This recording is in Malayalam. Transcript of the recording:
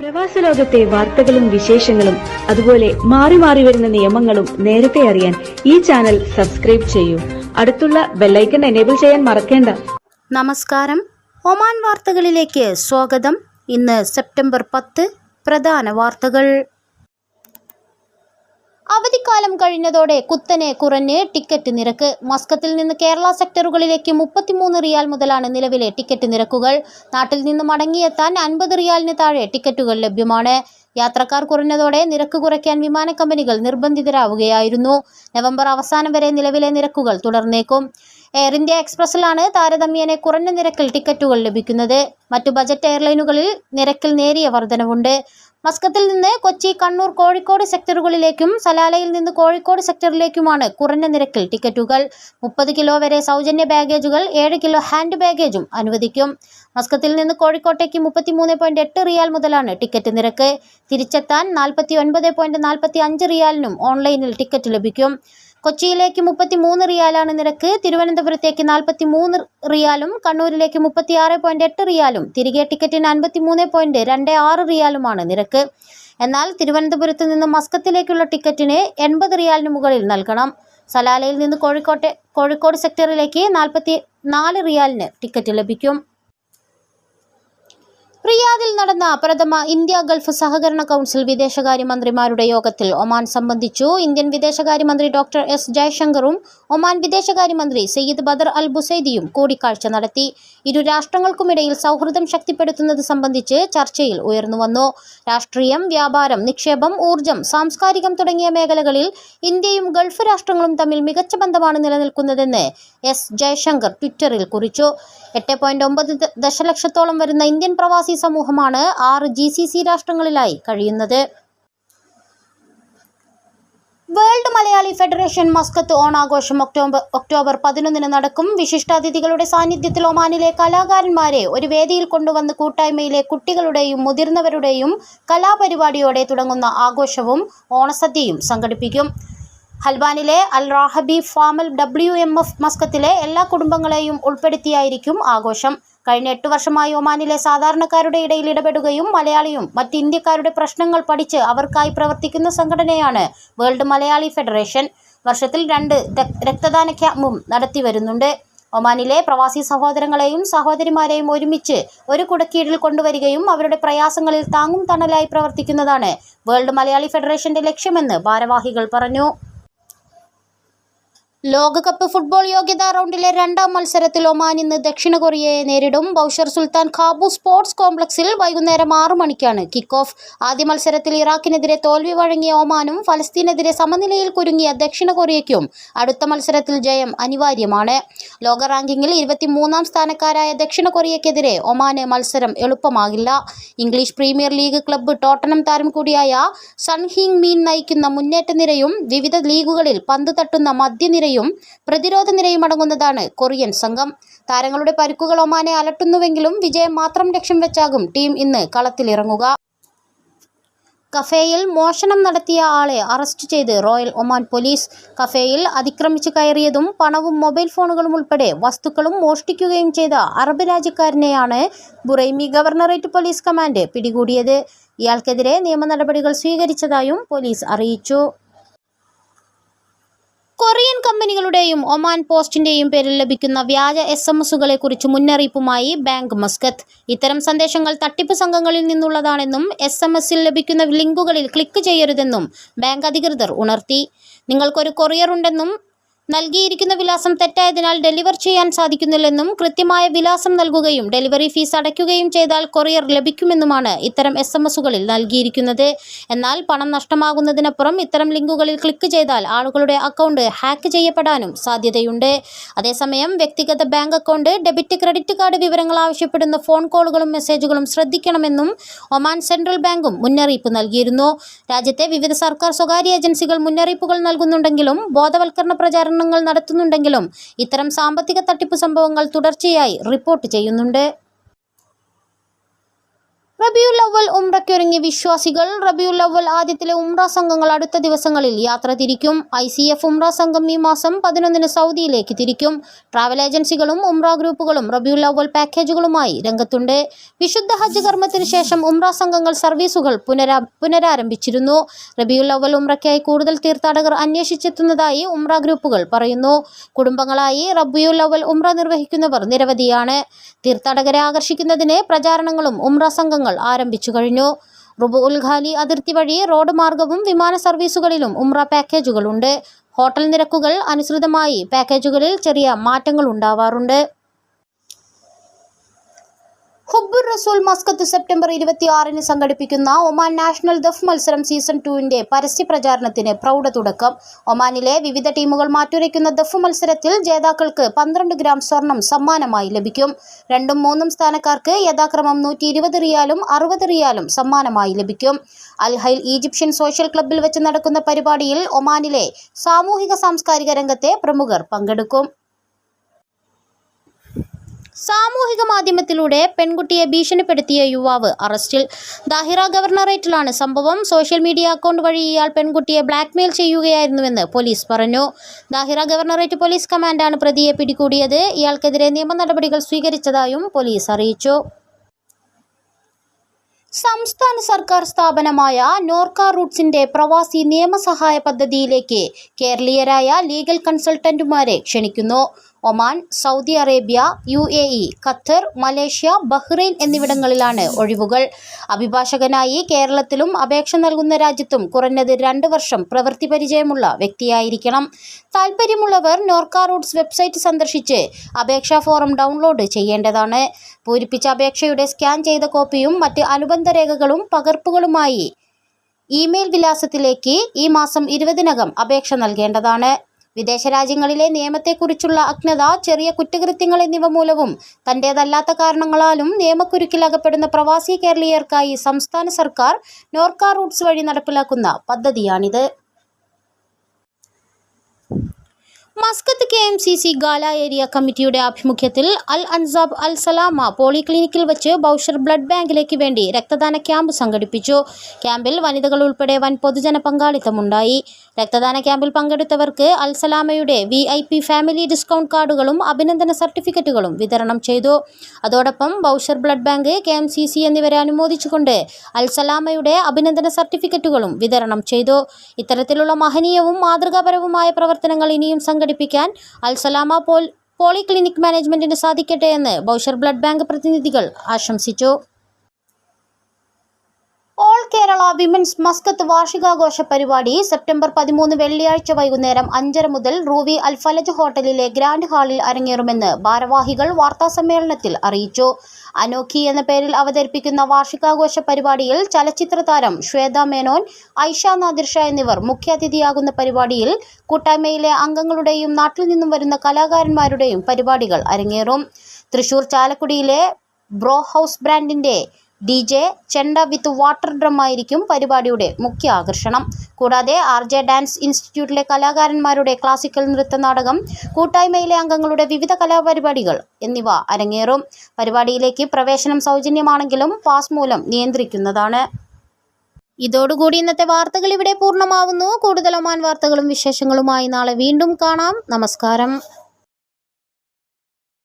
പ്രവാസ ലോകത്തെ വാർത്തകളും വിശേഷങ്ങളും അതുപോലെ മാറി മാറി വരുന്ന നിയമങ്ങളും നേരത്തെ അറിയാൻ ഈ ചാനൽ സബ്സ്ക്രൈബ് ചെയ്യൂ. അടുത്തുള്ള ബെല്ലൈക്കൺ എനേബിൾ ചെയ്യാൻ മറക്കേണ്ട. നമസ്കാരം, ഒമാൻ വാർത്തകളിലേക്ക് സ്വാഗതം. ഇന്ന് സെപ്റ്റംബർ 10. പ്രധാന വാർത്തകൾ. അവധിക്കാലം കഴിഞ്ഞതോടെ കുത്തനെ കുറഞ്ഞ് ടിക്കറ്റ് നിരക്ക്. മസ്കത്തിൽ നിന്ന് കേരള സെക്ടറുകളിലേക്ക് 33 റിയാൽ മുതലാണ് നിലവിലെ ടിക്കറ്റ് നിരക്കുകൾ. നാട്ടിൽ നിന്ന് മടങ്ങിയെത്താൻ 50 റിയാലിന് താഴെ ടിക്കറ്റുകൾ ലഭ്യമാണ്. യാത്രക്കാർ കുറഞ്ഞതോടെ നിരക്ക് കുറയ്ക്കാൻ വിമാന കമ്പനികൾ നിർബന്ധിതരാവുകയായിരുന്നു. നവംബർ അവസാനം വരെ നിലവിലെ നിരക്കുകൾ തുടർന്നേക്കും. എയർ ഇന്ത്യ എക്സ്പ്രസിലാണ് താരതമ്യേന കുറഞ്ഞ നിരക്കിൽ ടിക്കറ്റുകൾ ലഭിക്കുന്നത്. മറ്റു ബജറ്റ് എയർലൈനുകളിൽ നിരക്കിൽ നേരിയ വർധനവുണ്ട്. മസ്കത്തിൽ നിന്ന് കൊച്ചി, കണ്ണൂർ, കോഴിക്കോട് സെക്ടറുകളിലേക്കും സലാലയിൽ നിന്ന് കോഴിക്കോട് സെക്ടറിലേക്കുമാണ് കുറഞ്ഞ നിരക്കിൽ ടിക്കറ്റുകൾ. 30 കിലോ വരെ സൗജന്യ ബാഗേജുകൾ, 7 കിലോ ഹാൻഡ് ബാഗേജും അനുവദിക്കും. മസ്കത്തിൽ നിന്ന് കോഴിക്കോട്ടേക്ക് 33.8 റിയാൽ മുതലാണ് ടിക്കറ്റ് നിരക്ക്. തിരിച്ചെത്താൻ 49.45 റിയാലിനും ഓൺലൈനിൽ ടിക്കറ്റ് ലഭിക്കും. കൊച്ചിയിലേക്ക് 33 റിയാലാണ് നിരക്ക്. തിരുവനന്തപുരത്തേക്ക് 43 റിയാലും കണ്ണൂരിലേക്ക് 36.8 റിയാലും തിരികെ ടിക്കറ്റിന് 53.26 റിയാലുമാണ് നിരക്ക്. എന്നാൽ തിരുവനന്തപുരത്ത് നിന്ന് മസ്കത്തിലേക്കുള്ള ടിക്കറ്റിന് 80 റിയാലിന് മുകളിൽ നൽകണം. സലാലയിൽ നിന്ന് കോഴിക്കോട് സെക്ടറിലേക്ക് 44 റിയാലിന് ടിക്കറ്റ് ലഭിക്കും. റിയാദിൽ നടന്ന പ്രഥമ ഇന്ത്യ ഗൾഫ് സഹകരണ കൗൺസിൽ വിദേശകാര്യമന്ത്രിമാരുടെ യോഗത്തിൽ ഒമാൻ സംബന്ധിച്ചു. ഇന്ത്യൻ വിദേശകാര്യമന്ത്രി ഡോക്ടർ എസ് ജയശങ്കറും ഒമാൻ വിദേശകാര്യമന്ത്രി സയ്യിദ് ബദർ അൽ ബുസൈദിയും കൂടിക്കാഴ്ച നടത്തി. ഇരു രാഷ്ട്രങ്ങൾക്കുമിടയിൽ സൗഹൃദം ശക്തിപ്പെടുത്തുന്നത് സംബന്ധിച്ച് ചർച്ചയിൽ ഉയർന്നുവന്നു. രാഷ്ട്രീയം, വ്യാപാരം, നിക്ഷേപം, ഊർജ്ജം, സാംസ്കാരികം തുടങ്ങിയ മേഖലകളിൽ ഇന്ത്യയും ഗൾഫ് രാഷ്ട്രങ്ങളും തമ്മിൽ മികച്ച ബന്ധമാണ് നിലനിൽക്കുന്നതെന്ന് എസ് ജയശങ്കർ ട്വിറ്ററിൽ കുറിച്ചു. 8.9 ദശലക്ഷത്തോളം വരുന്ന ഇന്ത്യൻ പ്രവാസി സമൂഹമാണ് 6 GCC രാഷ്ട്രങ്ങളിലായി കഴിയുന്നത്. വേൾഡ് മലയാളി ഫെഡറേഷൻ മസ്കത്ത് ഓണാഘോഷം ഒക്ടോബർ 11 നടക്കും. വിശിഷ്ടാതിഥികളുടെ സാന്നിധ്യത്തിൽ ഒമാനിലെ കലാകാരന്മാരെ ഒരു വേദിയിൽ കൊണ്ടുവന്ന് കൂട്ടായ്മയിലെ കുട്ടികളുടെയും മുതിർന്നവരുടെയും കലാപരിപാടിയോടെ തുടങ്ങുന്ന ആഘോഷവും ഓണസദ്യയും സംഘടിപ്പിക്കും. ഹൽബാനിലെ അൽ റാഹബി ഫാമൽ WMF മസ്കത്തിലെ എല്ലാ കുടുംബങ്ങളെയും ഉൾപ്പെടുത്തിയായിരിക്കും ആഘോഷം. കഴിഞ്ഞ 8 വർഷമായി ഒമാനിലെ സാധാരണക്കാരുടെ ഇടയിൽ ഇടപെടുകയും മലയാളിയും മറ്റ് ഇന്ത്യക്കാരുടെ പ്രശ്നങ്ങൾ പഠിച്ച് അവർക്കായി പ്രവർത്തിക്കുന്ന സംഘടനയാണ് വേൾഡ് മലയാളി ഫെഡറേഷൻ. വർഷത്തിൽ 2 രക്തദാന ക്യാമ്പും നടത്തി വരുന്നുണ്ട്. ഒമാനിലെ പ്രവാസി സഹോദരങ്ങളെയും സഹോദരിമാരെയും ഒരുമിച്ച് ഒരു കുടക്കീഴിൽ കൊണ്ടുവരികയും അവരുടെ പ്രയാസങ്ങളിൽ താങ്ങും തണലായി പ്രവർത്തിക്കുന്നതാണ് വേൾഡ് മലയാളി ഫെഡറേഷന്റെ ലക്ഷ്യമെന്ന് ഭാരവാഹികൾ പറഞ്ഞു. ലോകകപ്പ് ഫുട്ബോൾ യോഗ്യതാ റൗണ്ടിലെ 2ാം മത്സരത്തിൽ ഒമാൻ ഇന്ന് ദക്ഷിണ കൊറിയയെ നേരിടും. ബൗഷർ സുൽത്താൻ ഖാബു സ്പോർട്സ് കോംപ്ലക്സിൽ വൈകുന്നേരം 6 മണിക്കാണ് കിക്ക് ഓഫ്. ആദ്യ മത്സരത്തിൽ ഇറാഖിനെതിരെ തോൽവി വഴങ്ങിയ ഒമാനും ഫലസ്തീനെതിരെ സമനിലയിൽ കുരുങ്ങിയ ദക്ഷിണ കൊറിയയ്ക്കും അടുത്ത മത്സരത്തിൽ ജയം അനിവാര്യമാണ്. ലോക റാങ്കിങ്ങിൽ 23ാം സ്ഥാനക്കാരായ ദക്ഷിണ കൊറിയയ്ക്കെതിരെ ഒമാന് മത്സരം എളുപ്പമാകില്ല. English premier league club Tottenham താരം കൂടിയായ സൺ ഹീങ് മീൻ നയിക്കുന്ന മുന്നേറ്റ നിരയും വിവിധ ലീഗുകളിൽ പന്ത് തട്ടുന്ന മധ്യനിരയും പ്രതിരോധ നിരയും അടങ്ങുന്നതാണ് കൊറിയൻ സംഘം. താരങ്ങളുടെ പരിക്കുകൾ ഒമാനെ അലട്ടുന്നുവെങ്കിലും വിജയം മാത്രം ലക്ഷ്യം വെച്ചാകും ടീം ഇന്ന് കളത്തിലിറങ്ങുക. കഫേയിൽ മോഷണം നടത്തിയ ആളെ അറസ്റ്റ് ചെയ്ത് റോയൽ ഒമാൻ പോലീസ്. കഫേയിൽ അതിക്രമിച്ചു കയറിയതും പണവും മൊബൈൽ ഫോണുകളും ഉൾപ്പെടെ വസ്തുക്കളും മോഷ്ടിക്കുകയും ചെയ്ത അറബ് രാജ്യക്കാരനെയാണ് ബുറൈമി ഗവർണറേറ്റ് പോലീസ് കമാൻഡ് പിടികൂടിയത്. ഇയാൾക്കെതിരെ നിയമ നടപടികൾ സ്വീകരിച്ചതായും പോലീസ് അറിയിച്ചു. കൊറിയൻ കമ്പനികളുടെയും ഒമാൻ പോസ്റ്റിന്റെയും പേരിൽ ലഭിക്കുന്ന വ്യാജ SMS-കളെ കുറിച്ച് മുന്നറിയിപ്പുമായി ബാങ്ക് മസ്കത്ത്. ഇത്തരം സന്ദേശങ്ങൾ തട്ടിപ്പ് സംഘങ്ങളിൽ നിന്നുള്ളതാണെന്നും SMS-ൽ ലഭിക്കുന്ന ലിങ്കുകളിൽ ക്ലിക്ക് ചെയ്യരുതെന്നും ബാങ്ക് അധികൃതർ ഉണർത്തി. നിങ്ങൾക്കൊരു കൊറിയർ ഉണ്ടെന്നും നൽകിയിരിക്കുന്ന വിലാസം തെറ്റായതിനാൽ ഡെലിവർ ചെയ്യാൻ സാധിക്കുന്നില്ലെന്നും കൃത്യമായ വിലാസം നൽകുകയും ഡെലിവറി ഫീസ് അടയ്ക്കുകയും ചെയ്താൽ കൊറിയർ ലഭിക്കുമെന്നുമാണ് ഇത്തരം SMS-കളിൽ നൽകിയിരിക്കുന്നത്. എന്നാൽ പണം നഷ്ടമാകുന്നതിനപ്പുറം ഇത്തരം ലിങ്കുകളിൽ ക്ലിക്ക് ചെയ്താൽ ആളുകളുടെ അക്കൗണ്ട് ഹാക്ക് ചെയ്യപ്പെടാനും സാധ്യതയുണ്ട്. അതേസമയം വ്യക്തിഗത bank account, debit, credit card വിവരങ്ങൾ ആവശ്യപ്പെടുന്ന ഫോൺ കോളുകളും മെസ്സേജുകളും ശ്രദ്ധിക്കണമെന്നും ഒമാൻ സെൻട്രൽ ബാങ്കും മുന്നറിയിപ്പ് നൽകിയിരുന്നു. രാജ്യത്തെ വിവിധ സർക്കാർ സ്വകാര്യ ഏജൻസികൾ മുന്നറിയിപ്പുകൾ നൽകുന്നുണ്ടെങ്കിലും ബോധവൽക്കരണ പ്രചാരണം നടത്തുന്നുണ്ടെങ്കിലും ഇത്തരം സാമ്പത്തിക തട്ടിപ്പ് സംഭവങ്ങൾ തുടർച്ചയായി റിപ്പോർട്ട് ചെയ്യുന്നുണ്ട്. റബിയുൽ അവ്വൽ ഉംറയ്ക്കൊരുങ്ങിയ മടങ്ങിയ വിശ്വാസികൾ റബിയുൽ അവ്വൽ ആദ്യത്തിലെ ഉംറ സംഘങ്ങൾ അടുത്ത ദിവസങ്ങളിൽ യാത്ര തിരിക്കും. ICF ഉംറ സംഘം ഈ മാസം 11-ന് സൗദിയിലേക്ക് തിരിക്കും. ട്രാവൽ ഏജൻസികളും ഉംറ ഗ്രൂപ്പുകളും റബിയുൽ അവ്വൽ പാക്കേജുകളുമായി രംഗത്തുണ്ട്. വിശുദ്ധ ഹജ്ജ് കർമ്മത്തിന് ശേഷം ഉംറ സംഘങ്ങൾ സർവീസുകൾ പുനരാരംഭിച്ചിരുന്നു. റബിയുൽ അവ്വൽ ഉംറയ്ക്കായി കൂടുതൽ തീർത്ഥാടകർ അന്വേഷിച്ചെത്തുന്നതായി ഉംറ ഗ്രൂപ്പുകൾ പറയുന്നു. കുടുംബങ്ങളായി റബിയുൽ അവ്വൽ ഉംറ നിർവഹിക്കുന്നവർ നിരവധിയാണ്. തീർത്ഥാടകരെ ആകർഷിക്കുന്നതിന് പ്രചാരണങ്ങളും ഉംറ സംഘങ്ങൾ ആരംഭിച്ചു കഴിഞ്ഞു. റുബുഉൽ ഖാലി അതിർത്തി വഴി റോഡ് മാർഗവും വിമാന സർവീസുകളിലും ഉംറ പാക്കേജുകളുണ്ട്. ഹോട്ടൽ നിരക്കുകൾ അനുസൃതമായി പാക്കേജുകളിൽ ചെറിയ മാറ്റങ്ങൾ ഉണ്ടാവാറുണ്ട്. ഹുബ്ബുർ റസൂൽ മസ്കത്ത് സെപ്റ്റംബർ 26-ന് സംഘടിപ്പിക്കുന്ന ഒമാൻ നാഷണൽ ദഫ് മത്സരം സീസൺ 2-ന്റെ പരസ്യ പ്രചാരണത്തിന് പ്രൗഢ തുടക്കം. ഒമാനിലെ വിവിധ ടീമുകൾ മാറ്റുരയ്ക്കുന്ന ദഫ് മത്സരത്തിൽ ജേതാക്കൾക്ക് 12 ഗ്രാം സ്വർണം സമ്മാനമായി ലഭിക്കും. 2ഉം 3ഉം സ്ഥാനക്കാർക്ക് യഥാക്രമം 120 റിയാലും 60 റിയാലും സമ്മാനമായി ലഭിക്കും. അൽ ഹൈൽ ഈജിപ്ഷ്യൻ സോഷ്യൽ ക്ലബ്ബിൽ വെച്ച് നടക്കുന്ന പരിപാടിയിൽ ഒമാനിലെ സാമൂഹിക സാംസ്കാരിക രംഗത്തെ പ്രമുഖർ പങ്കെടുക്കും. സാമൂഹിക മാധ്യമത്തിലൂടെ പെൺകുട്ടിയെ ഭീഷണിപ്പെടുത്തിയ യുവാവ് അറസ്റ്റിൽ. ദാഹിറ ഗവർണറേറ്റിലാണ് സംഭവം. സോഷ്യൽ മീഡിയ അക്കൗണ്ട് വഴി ഇയാൾ പെൺകുട്ടിയെ ബ്ലാക്ക്മെയിൽ ചെയ്യുകയായിരുന്നുവെന്ന് പോലീസ് പറഞ്ഞു. ദാഹിറ ഗവർണറേറ്റ് പോലീസ് കമാൻഡാണ് പ്രതിയെ പിടികൂടിയത്. ഇയാൾക്കെതിരെ നിയമ നടപടികൾ സ്വീകരിച്ചതായും പോലീസ് അറിയിച്ചു. സംസ്ഥാന സർക്കാർ സ്ഥാപനമായ നോർക്ക റൂട്ട്സിന്റെ പ്രവാസി നിയമസഹായ പദ്ധതിയിലേക്ക് കേരളീയരായ ലീഗൽ കൺസൾട്ടന്റുമാരെ ക്ഷണിക്കുന്നു. Oman, Saudi Arabia, UAE, Qatar, Malaysia, Bahrain എന്നിവിടങ്ങളിലാണ് ഒഴിവുകൾ. അഭിഭാഷകനായി കേരളത്തിലും അപേക്ഷ നൽകുന്ന രാജ്യത്തും കുറഞ്ഞത് 2 വർഷം പ്രവൃത്തി പരിചയമുള്ള വ്യക്തിയായിരിക്കണം. താൽപ്പര്യമുള്ളവർ നോർക്ക റൂട്ട്സ് വെബ്സൈറ്റ് സന്ദർശിച്ച് അപേക്ഷാ ഫോറം ഡൗൺലോഡ് ചെയ്യേണ്ടതാണ്. പൂരിപ്പിച്ച അപേക്ഷയുടെ സ്കാൻ ചെയ്ത കോപ്പിയും മറ്റ് അനുബന്ധ രേഖകളും പകർപ്പുകളുമായി ഇമെയിൽ വിലാസത്തിലേക്ക് ഈ മാസം 20-നകം അപേക്ഷ നൽകേണ്ടതാണ്. വിദേശ രാജ്യങ്ങളിലെ നിയമത്തെക്കുറിച്ചുള്ള അജ്ഞത, ചെറിയ കുറ്റകൃത്യങ്ങൾ എന്നിവ മൂലവും തൻ്റേതല്ലാത്ത കാരണങ്ങളാലും നിയമക്കുരുക്കിൽ അകപ്പെടുന്ന പ്രവാസി കേരളീയർക്കായി സംസ്ഥാന സർക്കാർ നോർക്ക റൂട്ട്സ് വഴി നടപ്പിലാക്കുന്ന പദ്ധതിയാണിത്. മസ്കത്ത് KMCC ഗാല ഏരിയ കമ്മിറ്റിയുടെ ആഭിമുഖ്യത്തിൽ അൽ അൻസാബ് അൽ സലാമ പോളിക്ലിനിക്കിൽ വെച്ച് ബൗഷർ ബ്ലഡ് ബാങ്കിലേക്ക് വേണ്ടി രക്തദാന ക്യാമ്പ് സംഘടിപ്പിച്ചു. ക്യാമ്പിൽ വനിതകൾ ഉൾപ്പെടെ വൻ പൊതുജന പങ്കാളിത്തമുണ്ടായി. രക്തദാന ക്യാമ്പിൽ പങ്കെടുത്തവർക്ക് അൽ സലാമയുടെ VIP ഫാമിലി ഡിസ്കൗണ്ട് കാർഡുകളും അഭിനന്ദന സർട്ടിഫിക്കറ്റുകളും വിതരണം ചെയ്തു. അതോടൊപ്പം ബൗഷർ ബ്ലഡ് ബാങ്ക്, KMCC എന്നിവരെ അനുമോദിച്ചുകൊണ്ട് അൽ സലാമയുടെ അഭിനന്ദന സർട്ടിഫിക്കറ്റുകളും വിതരണം ചെയ്തു. ഇത്തരത്തിലുള്ള മഹനീയവും മാതൃകാപരവുമായ പ്രവർത്തനങ്ങൾ ഇനിയും സംഘടിപ്പിക്കാൻ അൽ സലാമ പോളിക്ലിനിക് മാനേജ്മെന്റിന് സാധിക്കട്ടെ എന്ന് ബൗഷർ ബ്ലഡ് ബാങ്ക് പ്രതിനിധികൾ ആശംസിച്ചു. ഓൾ കേരള വിമൻസ് മസ്കത്ത് വാർഷികാഘോഷ പരിപാടി സെപ്റ്റംബർ 13 വെള്ളിയാഴ്ച വൈകുന്നേരം 5:30 മുതൽ റൂവി അൽ ഫലജ് ഹോട്ടലിലെ ഗ്രാൻഡ് ഹാളിൽ അരങ്ങേറുമെന്ന് ഭാരവാഹികൾ വാർത്താസമ്മേളനത്തിൽ അറിയിച്ചു. അനോഖി എന്ന പേരിൽ അവതരിപ്പിക്കുന്ന വാർഷികാഘോഷ പരിപാടിയിൽ ചലച്ചിത്ര താരം ശ്വേത മേനോൻ, ഐഷ നാദിർ ഷാ എന്നിവർ മുഖ്യാതിഥിയാകുന്ന പരിപാടിയിൽ കൂട്ടായ്മയിലെ അംഗങ്ങളുടെയും നാട്ടിൽ നിന്നും വരുന്ന കലാകാരന്മാരുടെയും പരിപാടികൾ അരങ്ങേറും. തൃശൂർ ചാലക്കുടിയിലെ ബ്രോ ഹൗസ് ബ്രാൻഡിന്റെ DJ ചെണ്ട വിത്ത് വാട്ടർ ഡ്രം ആയിരിക്കും പരിപാടിയുടെ മുഖ്യ ആകർഷണം. കൂടാതെ RJ ഡാൻസ് ഇൻസ്റ്റിറ്റ്യൂട്ടിലെ കലാകാരന്മാരുടെ ക്ലാസിക്കൽ നൃത്തനാടകം, കൂട്ടായ്മയിലെ അംഗങ്ങളുടെ വിവിധ കലാപരിപാടികൾ എന്നിവ അരങ്ങേറും. പരിപാടിയിലേക്ക് പ്രവേശനം സൗജന്യമാണെങ്കിലും പാസ് മൂലം നിയന്ത്രിക്കുന്നതാണ്. ഇതോടുകൂടി ഇന്നത്തെ വാർത്തകൾ ഇവിടെ പൂർണ്ണമാവുന്നു. കൂടുതൽ ഒമാൻ വാർത്തകളും വിശേഷങ്ങളുമായി നാളെ വീണ്ടും കാണാം. നമസ്കാരം.